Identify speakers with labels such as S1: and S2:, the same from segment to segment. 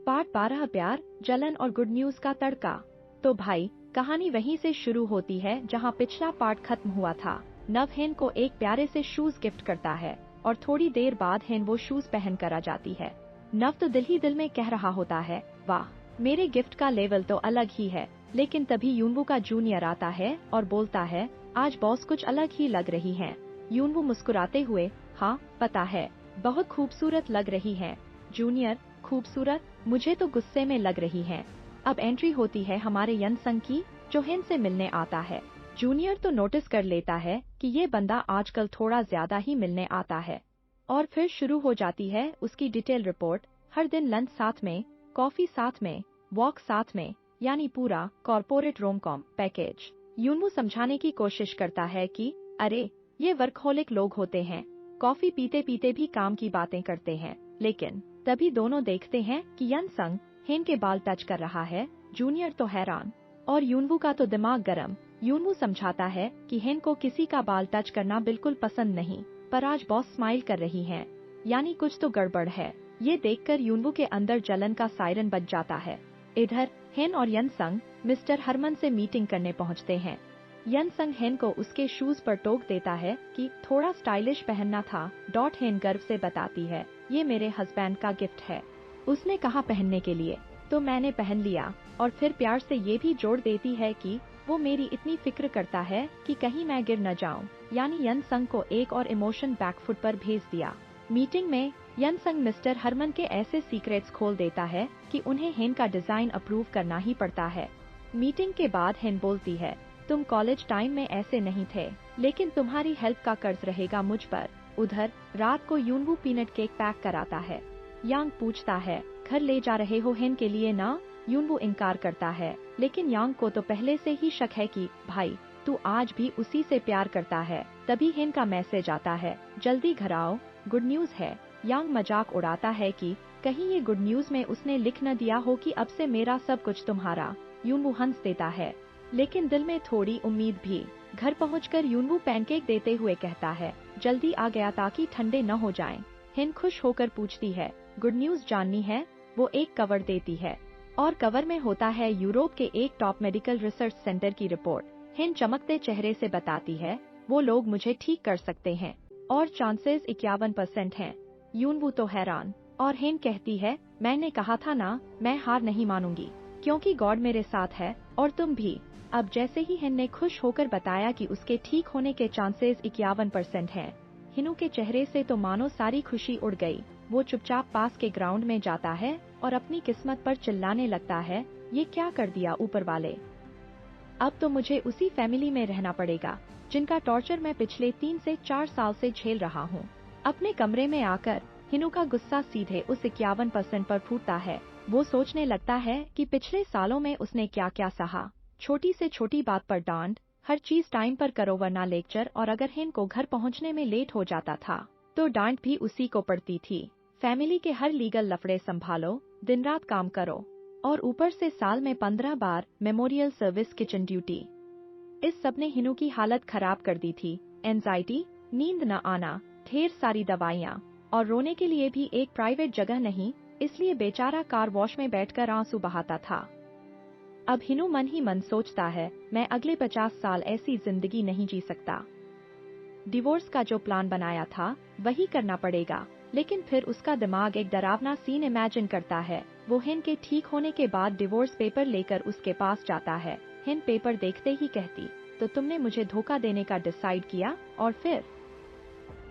S1: Part 12 प्यार, जलन और गुड न्यूज का तड़का। तो भाई, कहानी वहीं से शुरू होती है जहां पिछला पार्ट खत्म हुआ था। नव हेन को एक प्यारे से शूज गिफ्ट करता है और थोड़ी देर बाद हेन वो शूज पहन कर आ जाती है। नव तो दिल ही दिल में कह रहा होता है, वाह, मेरे गिफ्ट का लेवल तो अलग ही है। लेकिन तभी यूनवू का जूनियर आता है और बोलता है, आज बॉस कुछ अलग ही लग रही हैं। यूनवू मुस्कुराते हुए, हाँ पता है, बहुत खूबसूरत लग रही हैं। जूनियर, खूबसूरत? मुझे तो गुस्से में लग रही हैं। अब एंट्री होती है हमारे यनसंग की, जो हेन से मिलने आता है। जूनियर तो नोटिस कर लेता है कि ये बंदा आजकल थोड़ा ज्यादा ही मिलने आता है। और फिर शुरू हो जाती है उसकी डिटेल रिपोर्ट। हर दिन लंच साथ में, कॉफी साथ में, वॉक साथ में, यानी पूरा कॉर्पोरेट रोमकॉम पैकेज। यूनवू समझाने की कोशिश करता है कि अरे, ये वर्कहोलिक लोग होते हैं, कॉफी पीते पीते भी काम की बातें करते हैं। लेकिन तभी दोनों देखते हैं कि यनसंग हेन के बाल टच कर रहा है। जूनियर तो हैरान और यूनवू का तो दिमाग गरम। यूनवू समझाता है कि हेन को किसी का बाल टच करना बिल्कुल पसंद नहीं, पर आज बॉस स्माइल कर रही हैं, यानी कुछ तो गड़बड़ है। ये देखकर यूनवू के अंदर जलन का सायरन बज जाता है। इधर हेन और यनसंग मिस्टर हरमन से मीटिंग करने पहुंचते हैं। यनसंग हेन को उसके शूज पर टोक देता है कि थोड़ा स्टाइलिश पहनना था। हेन गर्व से बताती है, ये मेरे हस्बैंड का गिफ्ट है, उसने कहा पहनने के लिए, तो मैंने पहन लिया। और फिर प्यार से ये भी जोड़ देती है कि वो मेरी इतनी फिक्र करता है कि कहीं मैं गिर न जाऊं। यानी यनसंग को एक और इमोशन बैकफुट पर भेज दिया। मीटिंग में यनसंग मिस्टर हरमन के ऐसे सीक्रेट्स खोल देता है कि उन्हें हेन का डिजाइन अप्रूव करना ही पड़ता है। मीटिंग के बाद हेन बोलती है, तुम कॉलेज टाइम में ऐसे नहीं थे, लेकिन तुम्हारी हेल्प का कर्ज रहेगा मुझ पर। उधर रात को यूनवू पीनट केक पैक कराता है। यांग पूछता है, घर ले जा रहे हो हेन के लिए ना? यूनवू इनकार करता है, लेकिन यांग को तो पहले से ही शक है कि भाई, तू आज भी उसी से प्यार करता है। तभी हेन का मैसेज आता है, जल्दी घर आओ, गुड न्यूज है। यांग मजाक उड़ाता है कि कहीं ये गुड न्यूज में उसने लिख न दिया हो कि अब से मेरा सब कुछ तुम्हारा। यूनवू हंस देता है, लेकिन दिल में थोड़ी उम्मीद भी। घर पहुंचकर यूनवू पैनकेक देते हुए कहता है, जल्दी आ गया ताकि ठंडे न हो जाएं। हेन खुश होकर पूछती है, गुड न्यूज जाननी है? वो एक कवर देती है और कवर में होता है यूरोप के एक टॉप मेडिकल रिसर्च सेंटर की रिपोर्ट। हेन चमकते चेहरे से बताती है, वो लोग मुझे ठीक कर सकते हैं और चांसेस 51% हैं। यूनवू तो हैरान और हेन कहती है, मैंने कहा था ना, मैं हार नहीं मानूंगी, क्योंकि गॉड मेरे साथ है और तुम भी। अब जैसे ही हेन ने खुश होकर बताया कि उसके ठीक होने के चांसेस 51% हैं, हिनू के चेहरे से तो मानो सारी खुशी उड़ गई। वो चुपचाप पास के ग्राउंड में जाता है और अपनी किस्मत पर चिल्लाने लगता है, ये क्या कर दिया ऊपर वाले, अब तो मुझे उसी फैमिली में रहना पड़ेगा जिनका टॉर्चर मैं पिछले 3 से 4 साल से झेल रहा हूँ। अपने कमरे में आकर हिनू का गुस्सा सीधे उस 51% पर फूटता है। वो सोचने लगता है कि पिछले सालों में उसने क्या क्या सहा। छोटी से छोटी बात पर डांट, हर चीज टाइम पर करो वरना लेक्चर, और अगर हेन को घर पहुंचने में लेट हो जाता था तो डांट भी उसी को पड़ती थी। फैमिली के हर लीगल लफड़े संभालो, दिन रात काम करो, और ऊपर से साल में 15 बार मेमोरियल सर्विस किचन ड्यूटी। इस सब ने हिनू की हालत खराब कर दी थी। एंजाइटी, नींद न आना, ढेर सारी दवाइयाँ, और रोने के लिए भी एक प्राइवेट जगह नहीं, इसलिए बेचारा कार वॉश में बैठकर आंसू बहाता था। अब हिनू मन ही मन सोचता है, मैं अगले 50 साल ऐसी जिंदगी नहीं जी सकता। डिवोर्स का जो प्लान बनाया था वही करना पड़ेगा। लेकिन फिर उसका दिमाग एक डरावना सीन इमेजिन करता है। वो हेन के ठीक होने के बाद डिवोर्स पेपर लेकर उसके पास जाता है। हेन पेपर देखते ही कहती, तो तुमने मुझे धोखा देने का डिसाइड किया और फिर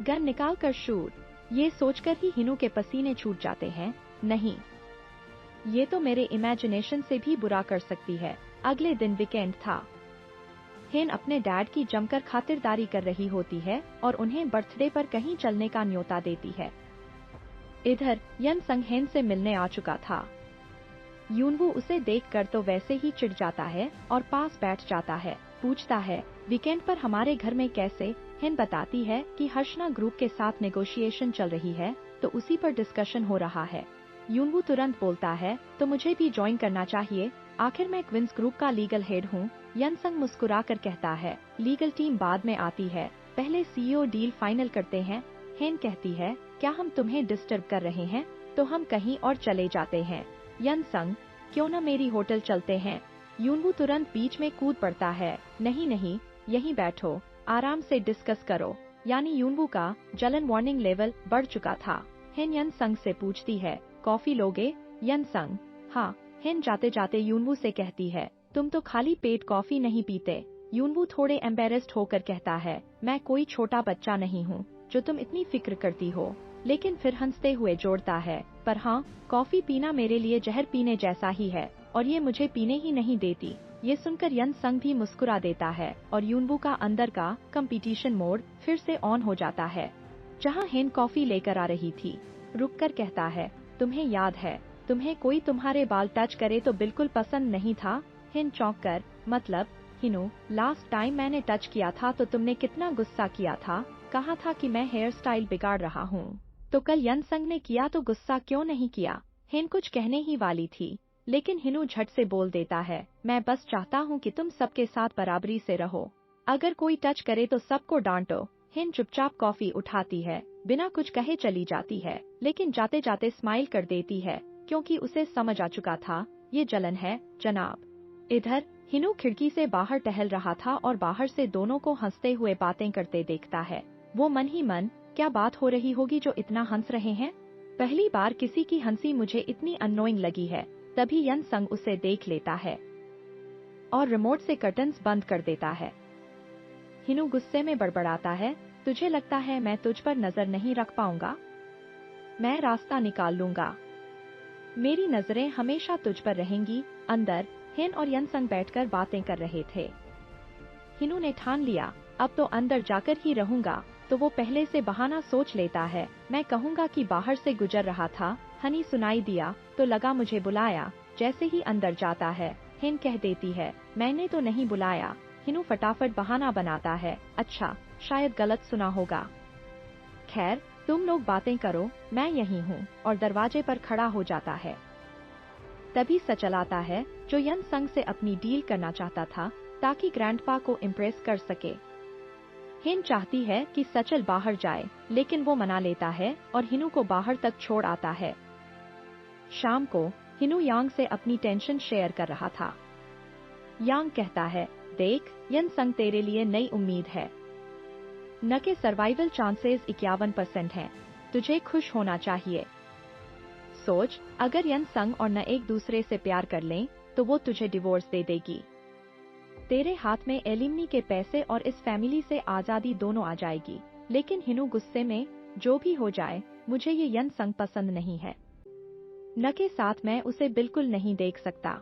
S1: गन निकाल कर शूट। ये सोचकर ही हिनू के पसीने छूट जाते हैं। नहीं, ये तो मेरे इमेजिनेशन से भी बुरा कर सकती है। अगले दिन वीकेंड था। हेन अपने डैड की जमकर खातिरदारी कर रही होती है और उन्हें बर्थडे पर कहीं चलने का न्योता देती है। इधर यनसंग हेन से मिलने आ चुका था। यूनवू उसे देखकर तो वैसे ही चिढ़ जाता है और पास बैठ जाता है। पूछता है, वीकेंड पर हमारे घर में कैसे? हेन बताती है कि हर्षना ग्रुप के साथ नेगोशिएशन चल रही है, तो उसी पर डिस्कशन हो रहा है। यूनवू तुरंत बोलता है, तो मुझे भी ज्वाइन करना चाहिए, आखिर मैं क्विंस ग्रुप का लीगल हेड हूँ। यनसंग मुस्कुराकर कहता है, लीगल टीम बाद में आती है, पहले सीईओ डील फाइनल करते हैं। हेन कहती है, क्या हम तुम्हें डिस्टर्ब कर रहे हैं? तो हम कहीं और चले जाते हैं। यन संग, क्यों न मेरी होटल चलते हैं। यूनवू तुरंत बीच में कूद पड़ता है। नहीं नहीं, यहीं बैठो, आराम से डिस्कस करो। यानी यूनवू का जलन वार्निंग लेवल बढ़ चुका था। हिन यन संग से पूछती है, कॉफी लोगे? यन संग, हाँ। हिन जाते जाते यूनवू से कहती है, तुम तो खाली पेट कॉफी नहीं पीते। यूनवू थोड़े एम्बेरेस्ड होकर कहता है, मैं कोई छोटा बच्चा नहीं हूँ जो तुम इतनी फिक्र करती हो। लेकिन फिर हंसते हुए जोड़ता है, पर हाँ, कॉफी पीना मेरे लिए जहर पीने जैसा ही है, और ये मुझे पीने ही नहीं देती। ये सुनकर यन संग भी मुस्कुरा देता है और यूनवू का अंदर का कंपटीशन मोड फिर से ऑन हो जाता है। जहाँ हिन कॉफी लेकर आ रही थी, रुककर कहता है, तुम्हें याद है, तुम्हें कोई तुम्हारे बाल टच करे तो बिल्कुल पसंद नहीं था। हिन चौंक कर, मतलब हिनू, लास्ट टाइम मैंने टच किया था तो तुमने कितना गुस्सा किया था, कहा था कि मैं हेयर स्टाइल बिगाड़ रहा हूँ। तो कल यन संग ने किया तो गुस्सा क्यों नहीं किया? हिन कुछ कहने ही वाली थी, लेकिन हिनू झट से बोल देता है, मैं बस चाहता हूँ कि तुम सबके साथ बराबरी से रहो। अगर कोई टच करे तो सबको डांटो। हिन चुपचाप कॉफी उठाती है, बिना कुछ कहे चली जाती है, लेकिन जाते जाते स्माइल कर देती है, क्योंकि उसे समझ आ चुका था, ये जलन है, जनाब। इधर हिनू खिड़की से बाहर टहल रहा था और बाहर से दोनों को हंसते हुए बातें करते देखता है। वो मन ही मन, क्या बात हो रही होगी जो इतना हंस रहे हैं? पहली बार किसी की हंसी मुझे इतनी अननोइंग लगी है। तभी यन संग उसे देख लेता है और रिमोट से कर्टन्स बंद कर देता है। हिनू गुस्से में बड़बड़ाता है, तुझे लगता है मैं तुझ पर नजर नहीं रख पाऊंगा? मैं रास्ता निकाल लूंगा। मेरी नजरें हमेशा तुझ पर रहेंगी। अंदर हिन और यन संग बैठकर बातें कर रहे थे। हिनू ने ठान लिया, अब तो अंदर जाकर ही रहूंगा। तो वो पहले से बहाना सोच लेता है, मैं कहूंगा कि बाहर से गुजर रहा था, हनी सुनाई दिया तो लगा मुझे बुलाया। जैसे ही अंदर जाता है, हिन कह देती है, मैंने तो नहीं बुलाया। हिनू फटाफट बहाना बनाता है, अच्छा, शायद गलत सुना होगा। खैर, तुम लोग बातें करो, मैं यहीं हूँ, और दरवाजे पर खड़ा हो जाता है। तभी सचल आता है, जो यन संग से अपनी डील करना चाहता था, ताकि ग्रैंडपा को इम्प्रेस कर सके। हिन चाहती है कि सचल बाहर जाए, लेकिन वो मना लेता है और हिनू को बाहर तक छोड़ आता है। शाम को हिनू यांग से अपनी टेंशन शेयर कर रहा था। यांग कहता है, देख, यन संग तेरे लिए नई उम्मीद है। न के सर्वाइवल चांसेस 51% हैं। तुझे खुश होना चाहिए। सोच, अगर यन संग और न एक दूसरे से प्यार कर लें, तो वो तुझे डिवोर्स दे देगी। तेरे हाथ में एलिमनी के पैसे और इस फैमिली से आजादी दोनों आ जाएगी। लेकिन हिनू गुस्से में, जो भी हो जाए, मुझे ये यन संग पसंद नहीं है। न के साथ मैं उसे बिल्कुल नहीं देख सकता।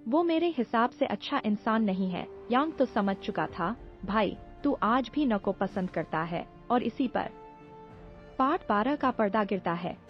S1: वो मेरे हिसाब से अच्छा इंसान नहीं है। यांग तो समझ चुका था, भाई, तू आज भी न को पसंद करता है। और इसी पर पार्ट 12 का पर्दा गिरता है।